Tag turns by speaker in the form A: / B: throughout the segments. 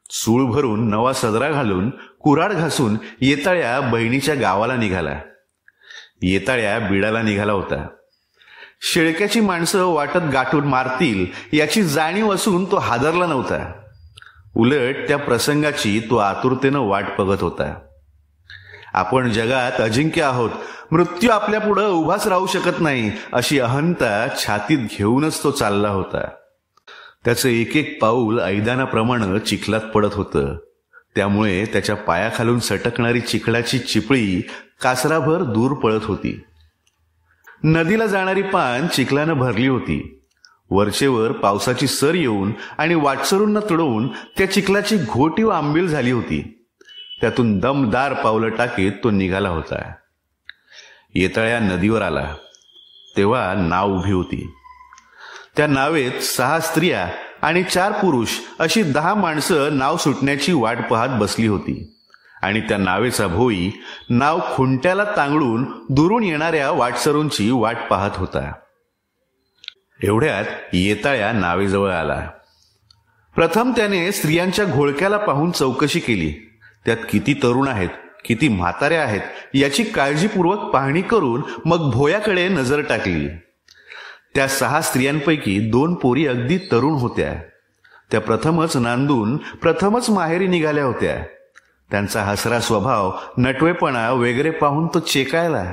A: सूळ भरून नवा सदरा घालून कुऱ्हाड घासून येताळ्या बहिणीच्या गावाला निघाला. येताळ्या बिडाला निघाला होता. शेळक्याची माणसं वाटत गाठून मारतील याची जाणीव असून तो हादरला नव्हता. उलट त्या प्रसंगाची तो आतुरतेनं वाट बघत होता. आपण जगात अजिंक्य आहोत, मृत्यू आपल्या पुढे उभाच राहू शकत नाही अशी अहंता छातीत घेऊनच तो चालला होता. त्याचं एक एक पाऊल ऐदानाप्रमाणे चिखलात पडत होतं. त्यामुळे त्याच्या पायाखालून सटकणारी चिखलाची चिपळी कासराभर दूर पळत होती. नदीला जाणारी पान चिखलानं भरली होती. वरचेवर पावसाची सर येऊन आणि वाटसरूंना तुडवून त्या चिखलाची घोटीव आंबील झाली होती. त्यातून दमदार पावलं टाकीत तो निघाला होता. येताळ्या नदीवर आला तेव्हा नाव उभी होती. त्या नावेत 6 स्त्रिया आणि 4 पुरुष अशी 10 माणसं नाव सुटण्याची वाट पाहत बसली होती. आणि त्या नावेचा भोई नाव खुंट्याला तांगडून दुरून येणाऱ्या वाटसरूंची वाट पाहत होता. एवढ्यात येताळ्या नावेजवळ आला. प्रथम त्याने स्त्रियांच्या घोळक्याला पाहून चौकशी केली. त्यात किती तरुण आहेत, किती म्हाताऱ्या आहेत याची काळजीपूर्वक पाहणी करून मग भोयाकडे नजर टाकली. त्या 6 स्त्रियांपैकी 2 पोरी अगदी तरुण होत्या. त्या प्रथमच नांदून प्रथमच माहेरी निघाल्या होत्या. त्यांचा हसरा स्वभाव, नटवेपणा वगैरे पाहून तो चेकायला.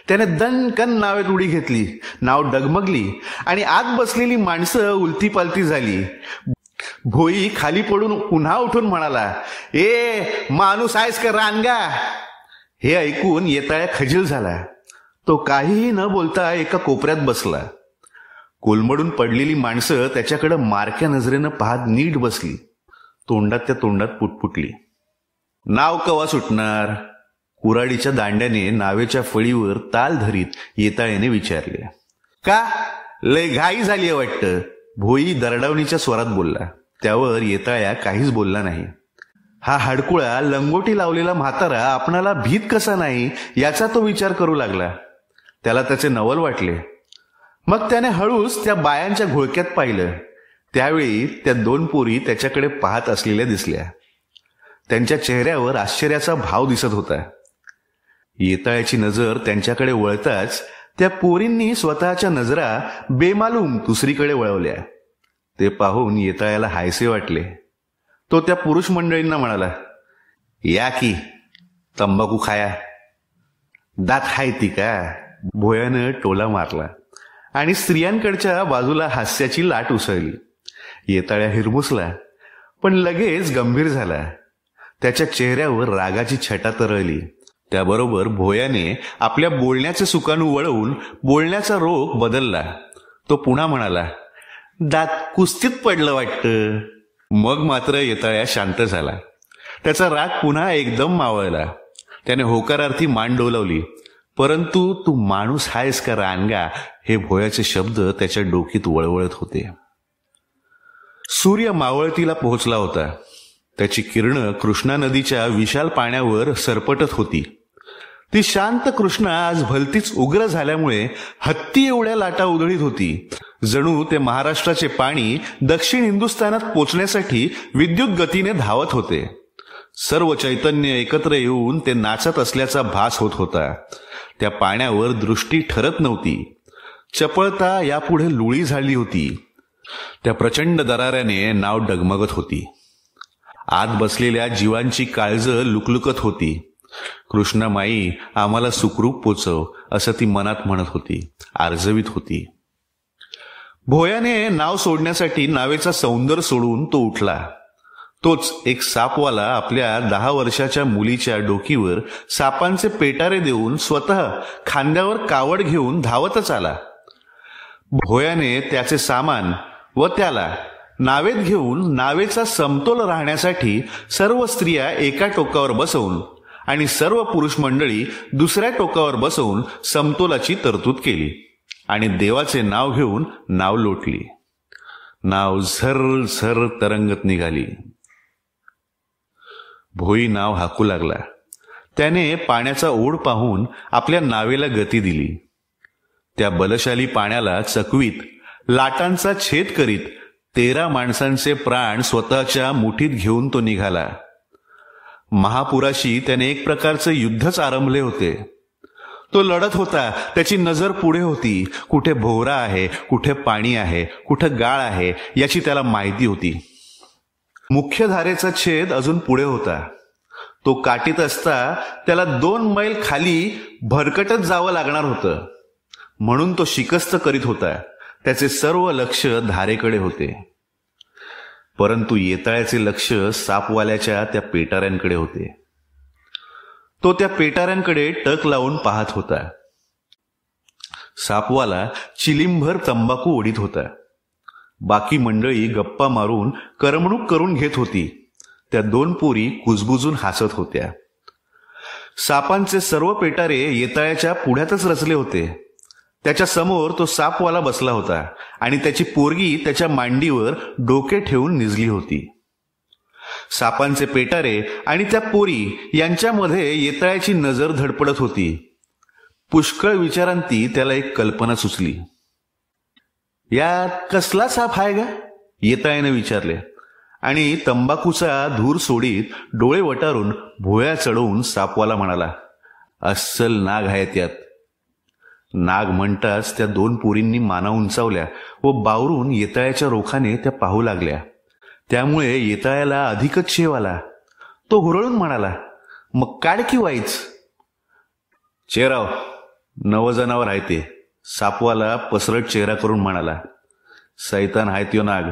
A: त्याने दणकन नावेत उडी घेतली. नाव डगमगली आणि आत बसलेली माणसं उलती पालती झाली. भोई खाली पडून पुन्हा उठून म्हणाला, ए माणूस आहेस का रानगा? हे ऐकून येताळ्या खजील झाला. तो काहीही न बोलता एका कोपऱ्यात बसला. कोलमडून पडलेली माणसं त्याच्याकडे मारक्या नजरेनं पाहत नीट बसली. तोंडात त्या तोंडात पुटपुटली. नाव कवा सुटणार? कुऱ्हाडीच्या दांड्याने नावेच्या फळीवर ताल धरीत येताळ्याने विचारले. का लय घाई झाली वाटतं? भोई दरडावणीच्या स्वरात बोलला. त्यावर येताळ्या काहीच बोलला नाही. हा हाडकुळा लंगोटी लावलेला म्हातारा आपणाला भीत कसा नाही याचा तो विचार करू लागला. त्याला त्याचे नवल वाटले. मग त्याने हळूच त्या बायांच्या घोळक्यात पाहिलं. त्यावेळी त्या 2 पोरी त्याच्याकडे पाहत असलेल्या दिसल्या. त्यांच्या चेहऱ्यावर आश्चर्याचा भाव दिसत होता. येताळ्याची नजर त्यांच्याकडे वळताच त्या पोरींनी स्वतःच्या नजरा बेमालूम दुसरीकडे वळवल्या. ते पाहून येताळ्याला हायसे वाटले. तो त्या पुरुष मंडळींना म्हणाला, या की तंबाखू खाया. दात हाय ती का? भोयानं टोला मारला आणि स्त्रियांकडच्या बाजूला हास्याची लाट उसळली. येताळ्या हिरमुसला पण लगेच गंभीर झाला. त्याच्या चेहऱ्यावर रागाची छटा तरळली. त्याबरोबर भोयाने आपल्या बोलण्याचे सुकाणू वळवून बोलण्याचा रोग बदलला. तो पुन्हा म्हणाला, दात कुस्तीत पडलं वाटतं. मग मात्र येताळ्या शांत झाला. त्याचा राग पुन्हा एकदम मावळला. त्याने होकारार्थी मान डोलावली. परंतु तू माणूस आहेस का रानगा हे भोयाचे शब्द त्याच्या डोकीत वळवळत होते. सूर्य मावळतीला पोहोचला होता. त्याची किरणं कृष्णा नदीच्या विशाल पाण्यावर सरपटत होती. ती शांत कृष्णा आज भलतीच उग्र झाल्यामुळे हत्ती एवढ्या लाटा उधळीत होती. जणू ते महाराष्ट्राचे पाणी दक्षिण हिंदुस्थानात पोचण्यासाठी विद्युत गतीने धावत होते. सर्व चैतन्य एकत्र येऊन ते नाचत असल्याचा भास होत होता. त्या पाण्यावर दृष्टी ठरत नव्हती. चपळता यापुढे लुळी झाली होती. त्या प्रचंड दराऱ्याने नाव डगमगत होती. आत बसलेल्या जीवांची काळजं लुकलुकत होती. कृष्णामाई आम्हाला सुखरूप पोचव असं ती मनात म्हणत होती, आर्जवित होती. भोयाने नाव सोडण्यासाठी नावेचा सौंदर्य सोडून तो उठला. तोच एक सापवाला आपल्या 10 वर्षाच्या मुलीच्या डोकीवर सापांचे पेटारे देऊन स्वतः खांद्यावर कावड घेऊन धावतच आला. भोयाने त्याचे सामान व त्याला नावेत घेऊन नावेचा समतोल राहण्यासाठी सर्व स्त्रिया एका टोकावर बसवून आणि सर्व पुरुष मंडळी दुसऱ्या टोकावर बसवून समतोलाची तरतूद केली आणि देवाचे नाव घेऊन नाव लोटली. नाव झर झर तरंगत निघाली. भोई नाव हाकू लागला. त्याने पाण्याचा ओढ पाहून आपल्या नावेला गती दिली. त्या बलशाली पाण्याला चकवीत लाटांचा छेद करीत 13 माणसांचे प्राण स्वतःच्या मुठीत घेऊन तो निघाला. महापुराशी त्याने एक प्रकारचे युद्धच आरंभले होते. तो लढत होता. त्याची नजर पुढे होती. कुठे भोवरा आहे, कुठे पाणी आहे, कुठे गाळ आहे याची त्याला माहिती होती. मुख्य धारेचा छेद अजून पुढे होता. तो काठीत असता त्याला 2 मैल खाली भरकटत जावं लागणार होतं. म्हणून तो शिकस्त करीत होता. त्याचे सर्व लक्ष धारेकडे होते. परंतु येताळ्याचे लक्ष सापवाल्याच्या त्या पेटाऱ्यांकडे होते. तो त्या पेटाऱ्यांकडे टक लावून पाहत होता. सापवाला चिलिमभर तंबाखू ओढीत होता. बाकी मंडळी गप्पा मारून करमणूक करून घेत होती. त्या 2 पोरी कुजबुजून हसत होत्या. सापांचे सर्व पेटारे येताळ्याच्या पुढ्यातच रचले होते. त्याच्या समोर तो सापवाला बसला होता आणि त्याची पोरगी त्याच्या मांडीवर डोके ठेवून निजली होती. सापांचे पेटारे आणि त्या पोरी यांच्यामध्ये येताळ्याची नजर धडपडत होती. पुष्कळ विचारांती त्याला एक कल्पना सुचली. यात कसला साप आहे गा? येताळ्याने विचारले आणि तंबाखूचा धूर सोडीत डोळे वटारून भोया चढवून सापवाला म्हणाला, अस्सल नाग आहे त्यात. नाग म्हणताच त्या 2 पोरींनी माना उंचावल्या व बावरून येताळ्याच्या रोखाने त्या पाहू लागल्या. त्यामुळे येताळ्याला अधिकच शेव आला. तो हुरळून म्हणाला, मग काढ की वाईच. चेराव, नवं जनावर आहे ते. सापवाला पसरट चेहरा करून म्हणाला, सैतान आहे त्यो नाग.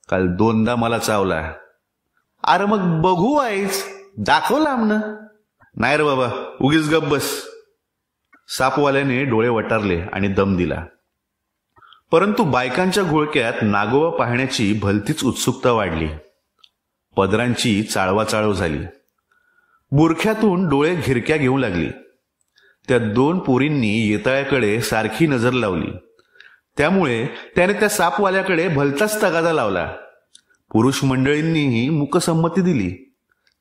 A: काल 2दा मला चावला. अरे मग बघू वाईच, दाखवला आमनं. नाही रे बाबा, उगीच गप बस. सापवाल्याने डोळे वटारले आणि दम दिला. परंतु बायकांच्या घोळक्यात नागोबा पाहण्याची भलतीच उत्सुकता वाढली. पदरांची चाळवाचाळव झाली. बुरख्यातून डोळे घिरक्या घेऊ लागली. त्या 2 पोरींनी येताळ्याकडे सारखी नजर लावली. त्यामुळे त्याने त्या सापवाल्याकडे भलताच तगादा लावला. पुरुष मंडळींनीही मूकसंमती दिली.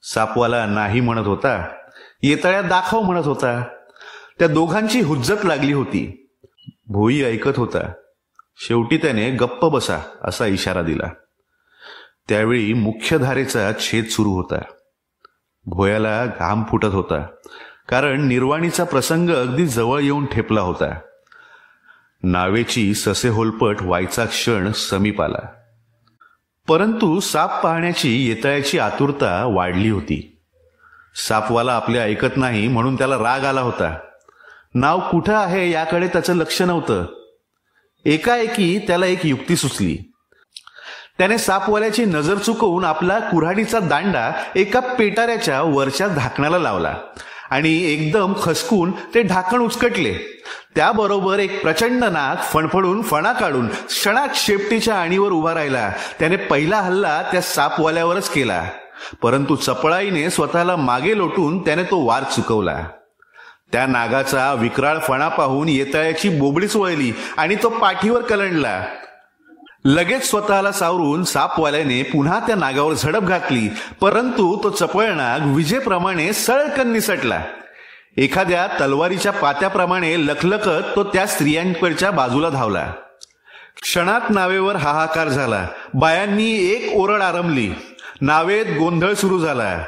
A: सापवाला नाही म्हणत होता. येताळ्या दाखव म्हणत होता. त्या दोघांची हुज्जत लागली होती. भोई ऐकत होता. शेवटी त्याने गप्प बसा असा इशारा दिला. त्यावेळी मुख्य धारेचा छेद सुरू होता. भोयाला घाम फुटत होता, कारण निर्वाणीचा प्रसंग अगदी जवळ येऊन ठेपला होता. नावेची ससे होलपट व्हायचा क्षण समीप आला. परंतु साप पाहण्याची येताळ्याची आतुरता वाढली होती. सापवाला आपले ऐकत नाही म्हणून त्याला राग आला होता. नाव कुठं आहे याकडे त्याचं लक्ष नव्हतं. एकाएकी त्याला एक युक्ती सुचली. त्याने सापवाल्याची नजर चुकवून आपला कुऱ्हाडीचा दांडा एका पेटाऱ्याच्या वरच्या झाकणाला लावला आणि एकदम खसकून ते ढाकण उचकटले. त्याबरोबर एक प्रचंड नाग फणफडून फणा काढून क्षणात शेपटीच्या आणीवर उभा राहिला. त्याने पहिला हल्ला त्या सापवाल्यावरच केला. परंतु चपळाईने स्वतःला मागे लोटून त्याने तो वार चुकवला. त्या नागाचा विक्राळ फणा पाहून येताळ्याची बोबडीच वळली आणि तो पाठीवर कलंडला. लगेच स्वतःला सावरून सापवाल्याने पुन्हा त्या नागावर झडप घातली. परंतु तो चपळ नाग विजेप्रमाणे सळकन निसटला. एखाद्या तलवारीच्या पात्याप्रमाणे लखलखत तो त्या स्त्रियांकडच्या बाजूला धावला. क्षणात नावेवर हाहाकार झाला. बायांनी एक ओरड आरंभली. नावेत गोंधळ सुरू झाला.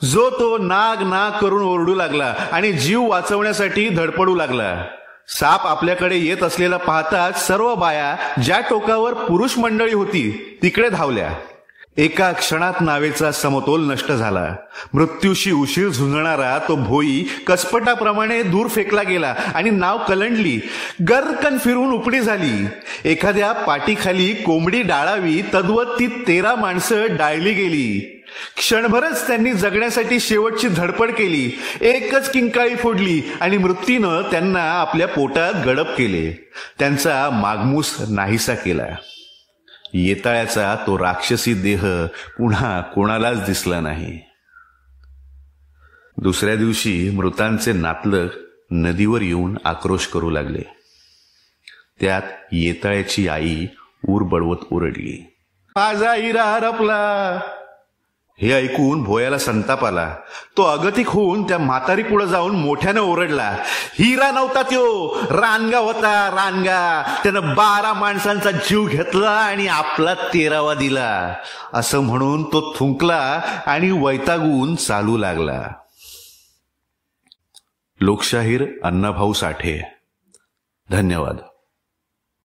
A: जो तो नाग नाग करून ओरडू लागला आणि जीव वाचवण्यासाठी धडपडू लागला. साप आपल्याकडे येत असलेला पाहताच सर्व बाया ज्या टोकावर पुरुष मंडळी होती तिकडे धावल्या. एका क्षणात नावेचा समतोल नष्ट झाला. मृत्यूशी उशीर झुंजणारा तो भोई कसपटाप्रमाणे दूर फेकला गेला आणि नाव कलंडली. गर्रकन फिरून उपडी झाली. एखाद्या पाठीखाली कोंबडी डाळावी तद्वत ती 13 माणसं डाळली गेली. क्षणभरच त्यांनी जगण्यासाठी शेवटची धडपड केली. एकच किंकाळी फोडली आणि मृत्यूनं त्यांना आपल्या पोटात गडप केले. त्यांचा मागमूस नाहीसा केला. येताळ्याचा तो राक्षसी देह पुन्हा कोणालाच दिसला नाही. दुसऱ्या दिवशी मृतांचे नातलग नदीवर येऊन आक्रोश करू लागले. त्यात येताळ्याची आई ऊर बडवत ओरडली, माझा हिरा हरपला. हे ऐकून भोयाला संताप आला. तो अगतिक होऊन त्या म्हातारी पुढे जाऊन मोठ्यानं ओरडला, हिरा नव्हता त्यो, रानगा होता, रानगा. त्यानं 12 माणसांचा जीव घेतला आणि आपला 13वा दिला. असं म्हणून तो थुंकला आणि वैतागून चालू लागला. लोकशाहीर अण्णाभाऊ साठे. धन्यवाद.